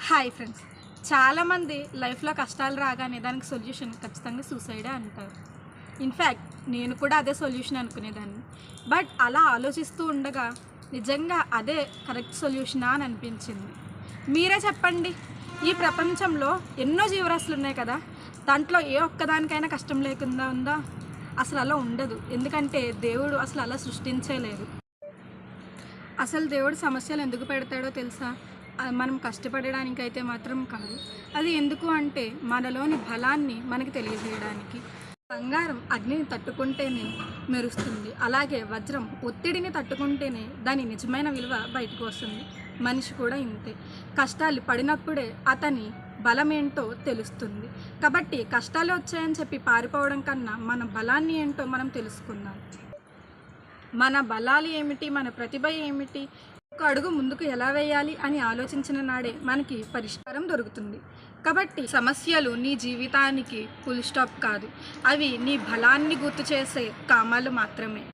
Hi friends, చాలామంది లైఫ్లో కష్టాలు రాగానే దానికి సొల్యూషన్ ఖచ్చితంగా సూసైడే అంటారు. ఇన్ఫ్యాక్ట్ నేను కూడా అదే సొల్యూషన్ అనుకునేదాన్ని. బట్ అలా ఆలోచిస్తూ ఉండగా నిజంగా అదే కరెక్ట్ సొల్యూషనా అని అనిపించింది. మీరే చెప్పండి, ఈ ప్రపంచంలో ఎన్నో జీవరాశులు ఉన్నాయి కదా, దాంట్లో ఏ ఒక్కదానికైనా కష్టం లేకుండా ఉందా? అసలు అలా ఉండదు. ఎందుకంటే దేవుడు అసలు అలా సృష్టించలేదు. అసలు దేవుడు సమస్యలు ఎందుకు పెడతాడో తెలుసా? మనం కష్టపడడానికైతే మాత్రం కాదు. అది ఎందుకు అంటే మనలోని బలాన్ని మనకి తెలియజేయడానికి. బంగారం అగ్నిని తట్టుకుంటేనే మెరుస్తుంది, అలాగే వజ్రం ఒత్తిడిని తట్టుకుంటేనే దాని నిజమైన విలువ బయటకు వస్తుంది. మనిషి కూడా ఇంతే, కష్టాలు పడినప్పుడే అతని బలమేంటో తెలుస్తుంది. కాబట్టి కష్టాలు వచ్చాయని చెప్పి పారిపోవడం కన్నా మన బలాన్ని ఏంటో మనం తెలుసుకుందాం. మన బలాలు ఏమిటి, మన ప్రతిభ ఏమిటి, ఒక అడుగు ముందుకు ఎలా వేయాలి అని ఆలోచించిన నాడే మనకి పరిష్కారం దొరుకుతుంది. కాబట్టి సమస్యలు నీ జీవితానికి ఫుల్ స్టాప్ కాదు, అవి నీ బలాన్ని గుర్తు చేసే కామాలు మాత్రమే.